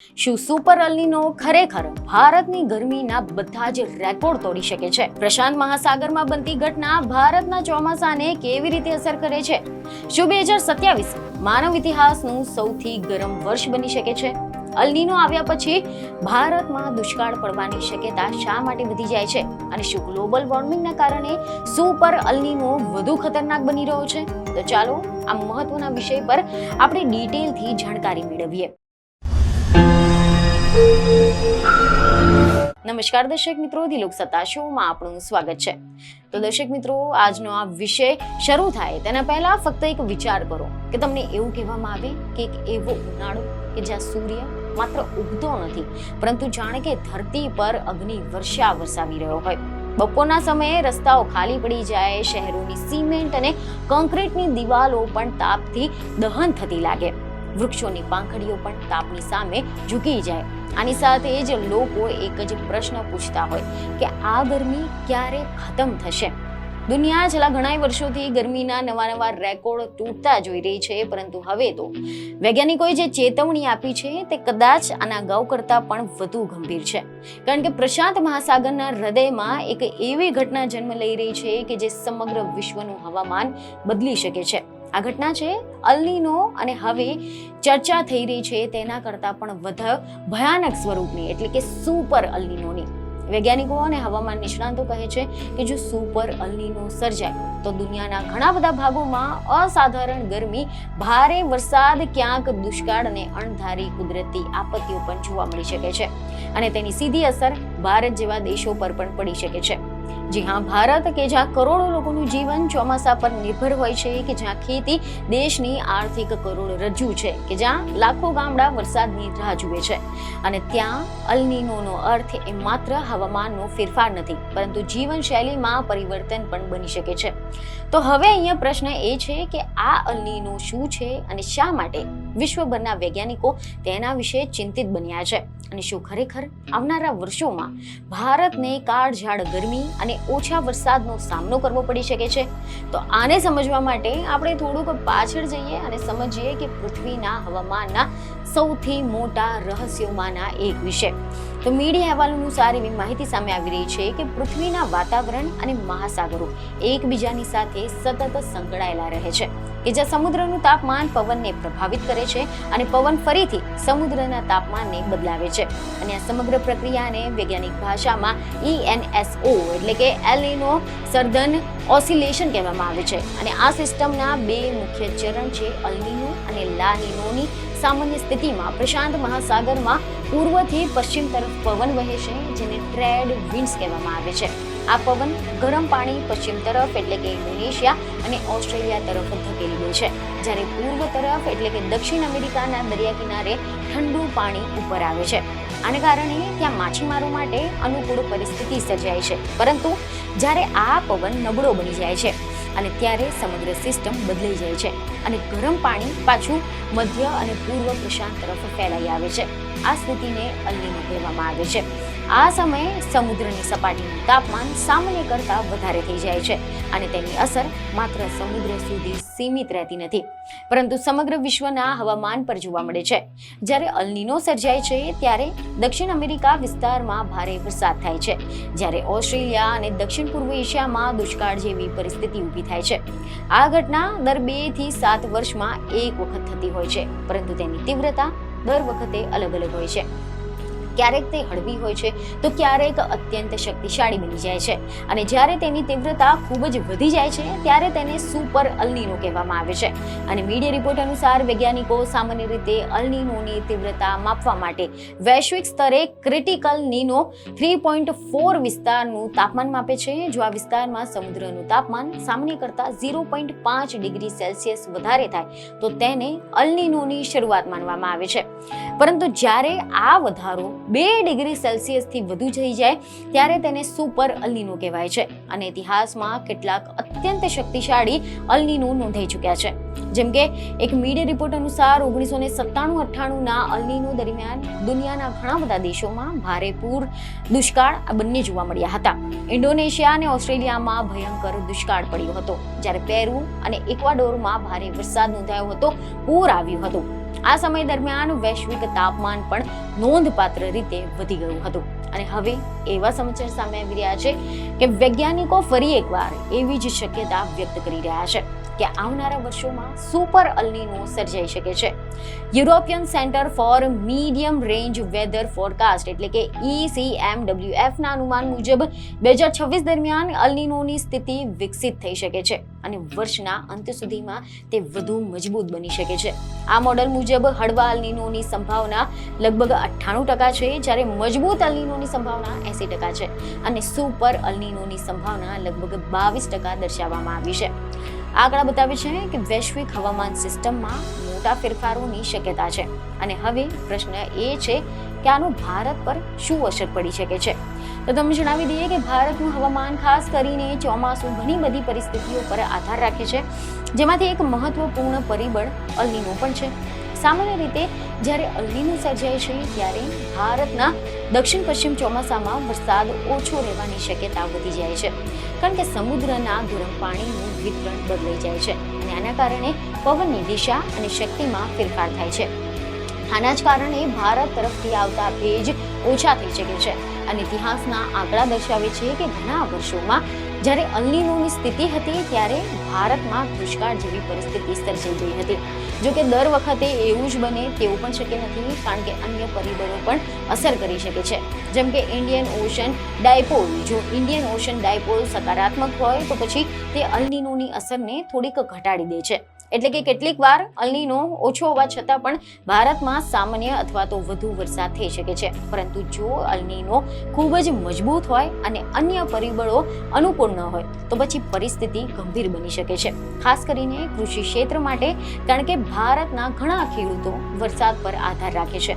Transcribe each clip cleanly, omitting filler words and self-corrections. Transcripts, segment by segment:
શું super El Nino ખરેખર ભારતની ગરમીના બધા જ રેકોર્ડ તોડી શકે છે? પ્રશાંત મહાસાગરમાં બનતી ઘટના ભારતના ચોમાસાને કેવી રીતે અસર કરે છે? શું 2027 માનવ ઇતિહાસનું સૌથી ગરમ વર્ષ બની શકે છે? અલ્નીનો આવ્યા પછી ભારતમાં દુષ્કાળ પડવાની શક્યતા શા માટે વધી જાય છે? અને શું ગ્લોબલ વોર્મિંગના કારણે સુપર અલ્નીનો વધુ ખતરનાક બની રહ્યો છે? તો ચાલો આ મહત્વના વિષય પર આપણે ડિટેલથી જાણકારી મેળવીએ. નમસ્કાર દર્શક મિત્રો, દિલોક સત્તા શોમાં આપણું સ્વાગત છે. તો દર્શક મિત્રો, આજનો આ વિષય શરૂ થાય તેના પહેલા ફક્ત એક વિચાર કરો કે તમને એવું કહેવામાં આવે કે એક એવો ઉનાળો કે જ્યાં સૂર્ય માત્ર ઉગતો નથી પરંતુ જાણે કે ધરતી પર અગ્નિ વર્ષા વરસાવી રહ્યો હોય. બપોરના સમયે રસ્તાઓ ખાલી પડી જાય, શહેરોની સિમેન્ટ અને કોન્ક્રીટની દિવાલો પણ તાપથી દહન થતી લાગે, વૃક્ષોની પાંખડીઓ પણ તાપની સામે ઝૂકી જાય. આની સાથે જ લોકો એક જ પ્રશ્ન પૂછતા હોય કે આ ગરમી ક્યારે ખતમ થશે? દુનિયા છેલ્લા ઘણા વર્ષોથી ગરમીના નવા રેકોર્ડ તૂટતા જોઈ રહી છે, પરંતુ હવે તો વૈજ્ઞાનિકોએ જે ચેતવણી આપી છે તે કદાચ આના અગાઉ કરતાં પણ વધુ ગંભીર છે. કારણ કે પ્રશાંત મહાસાગરના હૃદયમાં એક એવી ઘટના જન્મ લઈ રહી છે કે જે સમગ્ર વિશ્વનું હવામાન બદલી શકે છે. આ ઘટના છે અલ્નીનો, અને હવે ચર્ચા થઈ રહી છે તેના કરતાં પણ વધુ ભયાનક સ્વરૂપની, એટલે કે સુપર અલ્નીનોની. વૈજ્ઞાનિકો અને હવામાન નિષ્ણાતો કહે છે કે જો સુપર અલ્નીનો સર્જાય તો દુનિયાના ઘણા બધા ભાગોમાં અસાધારણ ગરમી, ભારે વરસાદ, ક્યાંક દુષ્કાળ અને અણધારી કુદરતી આપત્તિઓ પણ જોવા મળી શકે છે. અને તેની સીધી અસર ભારત જેવા દેશો પર પણ પડી શકે છે. જી હા, ભારત કે જ્યાં કરોડો લોકોનું જીવન ચોમાસા પર નિર્ભર હોય છે, કે જ્યાં ખેતી દેશની આર્થિક કરોડરજ્જુ છે, કે જ્યાં લાખો ગામડા વરસાદની રાહ જુએ છે, અને ત્યાં અલ્નીનોનો અર્થ એ માત્ર હવામાનનો ફેરફાર નથી પરંતુ જીવનશૈલીમાં પરિવર્તન પણ બની શકે છે. તો હવે અહીંયા પ્રશ્ન એ છે કે આ અલ્નીનો શું છે અને શા માટે વિશ્વભરના વૈજ્ઞાનિકો તેના વિશે ચિંતિત બન્યા છે? અને શું ખરેખર આવનારા વર્ષોમાં ભારતને કાળઝાળ ગરમી અને ઓછા વરસાદનો સામનો કરવો પડી શકે છે? તો આને સમજવા માટે આપણે થોડુંક પાછળ જઈએ અને સમજીએ કે પૃથ્વીના હવામાનના સૌથી મોટા રહસ્યોમાંના એક વિશે. તો મીડિયા અહેવાલ અનુસાર એવી માહિતી સામે આવી રહી છે કે પૃથ્વીના વાતાવરણ અને મહાસાગરો એકબીજાની સાથે સતત સંકળાયેલા રહે છે, કે જ્યાં સમુદ્રનું તાપમાન પવનને પ્રભાવિત કરે છે અને પવન ફરીથી સમુદ્રના તાપમાનને બદલાવે છે. અને આ સમગ્ર પ્રક્રિયાને વૈજ્ઞાનિક ભાષામાં ENSO એટલે કે એલ-નીનો સર્ધન ઓસિલેશન કહેવામાં આવે છે. અને આ સિસ્ટમના બે મુખ્ય ચરણ છે, અલ્નીનો અને લા-નીનોની. સામાન્ય સ્થિતિમાં પ્રશાંત મહાસાગરમાં પૂર્વથી પશ્ચિમ તરફ પવન વહે છે, જેને ટ્રેડ વિન્ડ્સ કહેવામાં આવે છે. આ પવન ગરમ પાણી પશ્ચિમ તરફ એટલે કે ઇન્ડોનેશિયા અને ઓસ્ટ્રેલિયા તરફ ધકેલી દે છે, જ્યારે પૂર્વ તરફ એટલે કે દક્ષિણ અમેરિકાના દરિયા કિનારે ઠંડુ પાણી ઉપર આવે છે. આને કારણે ત્યાં માછીમારો માટે અનુકૂળ પરિસ્થિતિ સર્જાય છે. પરંતુ જ્યારે આ પવન નબળો બની જાય છે અને ત્યારે સમગ્ર સિસ્ટમ બદલાઈ જાય છે અને ગરમ પાણી પાછું મધ્ય અને પૂર્વ પ્રશાંત તરફ ફેલાઈ આવે છે. આ સ્થિતિને અલ્નીનો કહેવામાં આવે છે. આ સમયે સમુદ્રની સપાટીનું તાપમાન સામાન્ય કરતાં વધારે થઈ જાય છે, અને તેની અસર માત્ર સમુદ્ર સુધી સીમિત રહેતી નથી પરંતુ સમગ્ર વિશ્વના હવામાન પર જોવા મળે છે. જ્યારે અલ્નીનો સર્જાય છે ત્યારે દક્ષિણ અમેરિકા વિસ્તારમાં ભારે વરસાદ થાય છે, જ્યારે ઓસ્ટ્રેલિયા અને દક્ષિણ પૂર્વ એશિયામાં દુષ્કાળ જેવી પરિસ્થિતિ ઊભી થાય છે. આ ઘટના દર 2 થી 7 વર્ષમાં એક વખત થતી હોય છે, પરંતુ તેની તીવ્રતા દર વખતે અલગ હોય છે. ક્યારેક તે હળવી હોય છે તો ક્યારેક અત્યંત શક્તિશાળી બની જાય છે, અને જ્યારે તેની તીવ્રતા ખૂબ જ વધી જાય છે ત્યારે તેને સુપર અલ્નીનો કહેવામાં આવે છે. અને મીડિયા રિપોર્ટ અનુસાર વૈજ્ઞાનિકો સામાન્ય રીતે અલ્નીનોની તીવ્રતા માપવા માટે વૈશ્વિક સ્તરે ક્રિટિકલ નીનો 3.4 વિસ્તારનું તાપમાન માપે છે. જો આ વિસ્તારમાં સમુદ્રનું તાપમાન સામાન્ય કરતાં 0.5 ડિગ્રી સેલ્સિયસ વધારે થાય તો તેને અલ્નીનોની શરૂઆત માનવામાં આવે છે. પરંતુ જ્યારે આ વધારો 2 ડિગ્રી સેલ્સિયસથી વધુ થઈ જાય ત્યારે તેને સુપર અલ્નીનો કહેવાય છે. અને ઇતિહાસમાં કેટલાક અત્યંત શક્તિશાળી અલ્નીનો નોંધાઈ ચૂક્યા છે. જેમ કે એક મીડિયા રિપોર્ટ અનુસાર 1997-98ના અલ્નીનો દરમિયાન દુનિયાના ઘણા બધા દેશોમાં ભારે પૂર, દુષ્કાળ આ બંને જોવા મળ્યા હતા. ઇન્ડોનેશિયા અને ઓસ્ટ્રેલિયામાં ભયંકર દુષ્કાળ પડ્યો હતો, જ્યારે પેરુ અને ઇક્વાડોરમાં ભારે વરસાદ નોંધાયો હતો, પૂર આવ્યું હતું. આ સમય દરમિયાન વૈશ્વિક તાપમાન પણ નોંધપાત્ર રીતે વધી ગયું હતું અને હવે એવા સમાચાર સામે આવી રહ્યા છે કે વૈજ્ઞાનિકો ફરી એકવાર એવી જ શક્યતા વ્યક્ત કરી રહ્યા છે કે આવનારા વર્ષોમાં સુપર અલ્નીનો સર્જાઈ શકે છે. European centre for medium range weather forecast એટલે કે ECMWF ના અનુમાન મુજબ 2026 દરમિયાન અલ્નીનોની સ્થિતિ વિકસિત થઈ શકે છે અને વર્ષના અંત સુધીમાં તે વધુ મજબૂત બની શકે છે. આ મોડેલ મુજબ હળવા અલ્નીનોની સંભાવના લગભગ 98% છે, જ્યારે મજબૂત અલ્નીનોની સંભાવના 80% છે અને સુપર અલ્નીનોની સંભાવના લગભગ 22% દર્શાવવામાં આવી છે. આંકડા બતાવે છે કે વૈશ્વિક હવામાન સિસ્ટમમાં મોટા ફેરફારોની શક્યતા છે અને હવે પ્રશ્ન એ છે કે આનું ભારત પર શું અસર પડી શકે છે. તો તમને જણાવી દઈએ કે ભારતનું હવામાન ખાસ કરીને ચોમાસું ઘણી બધી પરિસ્થિતિઓ પર આધાર રાખે છે, જેમાંથી એક મહત્વપૂર્ણ પરિબળ અલ્નીનો પણ છે. સામાન્ય રીતે જ્યારે અલ્નીનો સર્જાય છે ત્યારે ભારતના દક્ષિણ પશ્ચિમ ચોમાસામાં વરસાદ ઓછો રહેવાની શક્યતા વધી જાય છે, કારણ કે સમુદ્રના ગરમ પાણીનું વિતરણ બદલાઈ જાય છે અને આના કારણે પવનની દિશા અને શક્તિમાં ફેરફાર થાય છે. આના જ કારણે ભારત તરફથી આવતા ભેજ ઓછા થઈ શકે છે અને ઇતિહાસના આંકડા દર્શાવે છે કે ઘણા વર્ષોમાં જ્યારે અલ્નીનોની સ્થિતિ હતી ત્યારે ભારતમાં દુષ્કાળ જેવી પરિસ્થિતિ સર્જાઈ ગઈ હતી. જો કે દર વખતે એવું જ બને તેવું પણ શક્ય નથી, કારણ કે અન્ય પરિબળો પણ અસર કરી શકે છે, જેમ કે ઇન્ડિયન ઓશન ડાયપોલ. જો ઇન્ડિયન ઓશન ડાયપોલ સકારાત્મક હોય તો પછી તે અલ્નીનોની અસરને થોડીક ઘટાડી દે છે. એટલે કે કેટલીક વાર અલ્નીનો ઓછો હોવા છતાં પણ ભારતમાં સામાન્ય અથવા તો વધુ વરસાદ થઈ શકે છે, પરંતુ જો અલ્નીનો ખૂબ જ મજબૂત હોય અને અન્ય પરિબળો અનુકૂળ ન હોય તો પછી પરિસ્થિતિ ગંભીર બની શકે છે, ખાસ કરીને કૃષિ ક્ષેત્ર માટે, કારણ કે ભારતના ઘણા ખેડૂતો વરસાદ પર આધાર રાખે છે.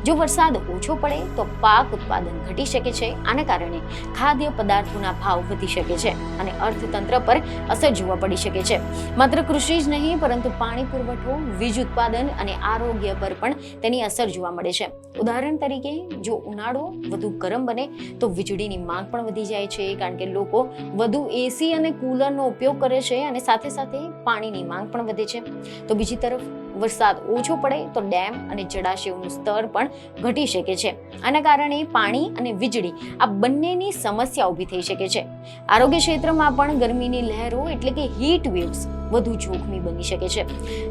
જો વરસાદ ઓછો પડે તો પાક ઉત્પાદન ઘટી શકે છે. આના કારણે ખાદ્ય પદાર્થોના ભાવ વધી શકે છે અને અર્થતંત્ર પર અસર જોવા પડી શકે છે. માત્ર કૃષિ જ નહીં પરંતુ પાણી પુરવઠો, વીજ ઉત્પાદન અને આરોગ્ય પર પણ તેની અસર જોવા મળે છે. ઉદાહરણ તરીકે જો ઉનાળો વધુ ગરમ બને તો વીજળીની માંગ પણ વધી જાય છે, કારણ કે લોકો વધુ એસી અને કુલરનો ઉપયોગ કરે છે અને સાથે સાથે પાણીની માંગ પણ વધે છે. તો બીજી તરફ વરસાદ ઓછો પડે તો ડેમ અને જળાશયોનું સ્તર પણ ઘટી શકે છે. આના કારણે પાણી અને વીજળી આ બંનેની સમસ્યા ઊભી થઈ શકે છે. આરોગ્ય ક્ષેત્રમાં પણ ગરમીની લહેરો એટલે કે હીટ વેવ્સ વધુ જોખમી બની શકે છે.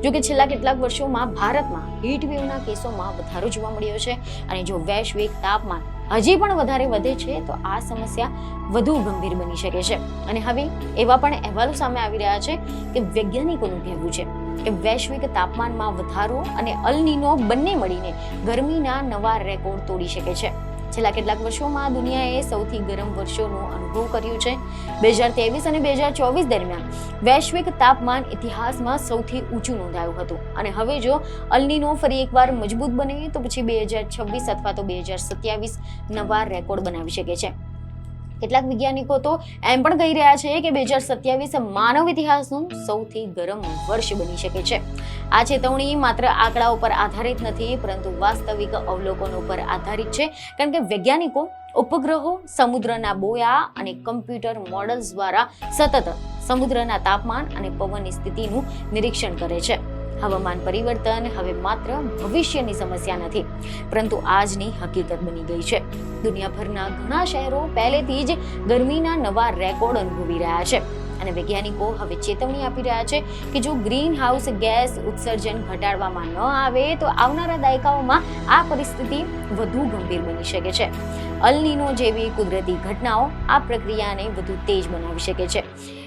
જો કે છેલ્લા કેટલાક વર્ષોમાં ભારતમાં હીટ વેવના કેસોમાં વધારો જોવા મળ્યો છે અને જો વૈશ્વિક તાપમાન હજી પણ વધારે વધે છે તો આ સમસ્યા વધુ ગંભીર બની શકે છે. અને હવે એવા પણ અહેવાલો સામે આવી રહ્યા છે કે વૈજ્ઞાનિકોનું કહેવું છે કે વૈશ્વિક તાપમાનમાં વધારો અને અલ્નીનો બંને મળીને ગરમીના નવા રેકોર્ડ તોડી શકે છે. છેલ્લા કેટલાક વર્ષોમાં દુનિયાએ સૌથી ગરમ વર્ષોનો અનુભવ કર્યો છે. 2023 અને 2024 દરમિયાન વૈશ્વિક તાપમાન ઇતિહાસમાં સૌથી ઊંચું નોંધાયું હતું અને હવે જો અલ્નીનો ફરી એકવાર મજબૂત બને તો પછી 2026 અથવા તો 2027 નવા રેકોર્ડ બનાવી શકે છે. કેટલાક વૈજ્ઞાનિકો તો એમ પણ કહી રહ્યા છે કે 2027 માનવ ઇતિહાસનું સૌથી ગરમ વર્ષ બની શકે છે. આ ચેતવણી માત્ર આંકડાઓ પર આધારિત નથી, પરંતુ વાસ્તવિક અવલોકનો પર આધારિત છે, કારણ કે વૈજ્ઞાનિકો ઉપગ્રહો, સમુદ્રના બોયા અને કમ્પ્યુટર મોડલ્સ દ્વારા સતત સમુદ્રના તાપમાન અને પવનની સ્થિતિનું નિરીક્ષણ કરે છે. હવામાન પરિવર્તન હવે માત્ર ભવિષ્યની સમસ્યા નથી, પરંતુ આજની હકીકત બની ગઈ છે. દુનિયાભરના ઘણા શહેરો પહેલેથી જ ગરમીના નવા રેકોર્ડ અનુભવી રહ્યા છે અને વૈજ્ઞાનિકો હવે ચેતવણી આપી રહ્યા છે કે જો ગ્રીન હાઉસ ગેસ ઉત્સર્જન ઘટાડવામાં ન આવે તો આવનારા દાયકાઓમાં આ પરિસ્થિતિ વધુ ગંભીર બની શકે છે. અલ્નીનો જેવી કુદરતી ઘટનાઓ આ પ્રક્રિયાને વધુ તેજ બનાવી શકે છે.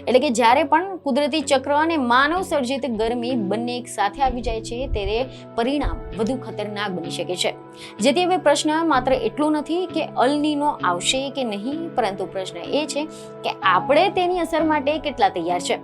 એટલે કે જ્યારે પણ કુદરતી ચક્ર અને માનવ સર્જિત ગરમી બંને એક સાથે આવી જાય છે ત્યારે પરિણામ વધુ ખતરનાક બની શકે છે. જેથી હવે પ્રશ્ન માત્ર એટલો નથી કે અલ્નીનો આવશે કે નહીં, પરંતુ પ્રશ્ન એ છે કે આપણે તેની અસર માટે કેટલા તૈયાર છે.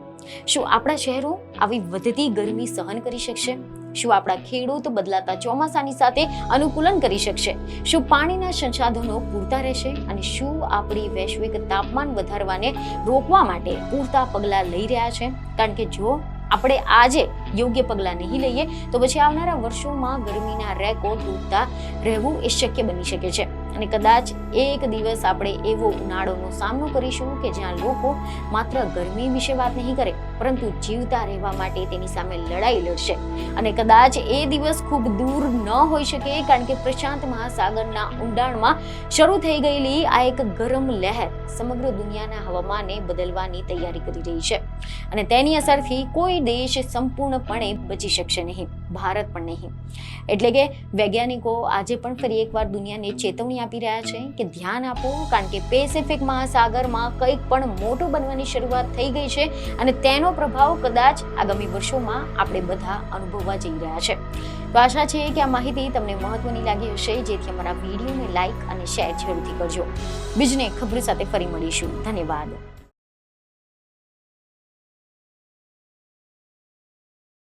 શું આપણા શહેરો આવી વધતી ગરમી સહન કરી શકશે? શું આપણા ખેડૂત બદલાતા ચોમાસાની સાથે અનુકૂલન કરી શકશે? શું પાણીના સંસાધનો પૂરતા રહેશે? અને શું આપણી વૈશ્વિક તાપમાન વધારવાને રોકવા માટે પૂરતા પગલાં લઈ રહ્યા છે? કારણ કે જો આપણે આજે યોગ્ય પગલાં નહીં લઈએ તો પછી આવનારા વર્ષોમાં ગરમીના રેકોર્ડ તૂટતા રહેવું એ શક્ય બની શકે છે. અને કદાચ એક દિવસ આપણે એવો ઉનાળોનો સામનો કરીશું કે જ્યાં લોકો માત્ર ગરમી વિશે વાત નહીં કરે પરંતુ જીવતા રહેવા માટે તેની સામે લડાઈ લડશે. અને કદાચ એ દિવસ ખૂબ દૂર ન હોઈ શકે, કારણ કે પ્રશાંત મહાસાગરના ઊંડાણમાં શરૂ થઈ ગયેલી આ એક ગરમ લહેર સમગ્ર દુનિયાના હવામાનને બદલવાની તૈયારી કરી રહી છે. અને તેની અસરથી કોઈ દેશ સંપૂર્ણપણે બચી શકશે નહીં, ભારત પણ નહીં. એટલે કે વૈજ્ઞાનિકો આજે પણ ફરી એકવાર દુનિયાને ચેતવણી આપી રહ્યા છે કે ધ્યાન આપો, કારણ કે પેસિફિક મહાસાગરમાં કંઈક પણ મોટું બનવાની શરૂઆત થઈ ગઈ છે અને તેનો પ્રભાવ કદાચ આગામી વર્ષોમાં આપણે બધા અનુભવવા જઈ રહ્યા છે. તો આશા છે કે આ માહિતી તમને મહત્વની લાગી હશે, જેથી અમારા વિડીયોને લાઈક અને શેર જરૂરથી કરજો. બીજને ખબર સાથે ફરી મળીશું. ધન્યવાદ.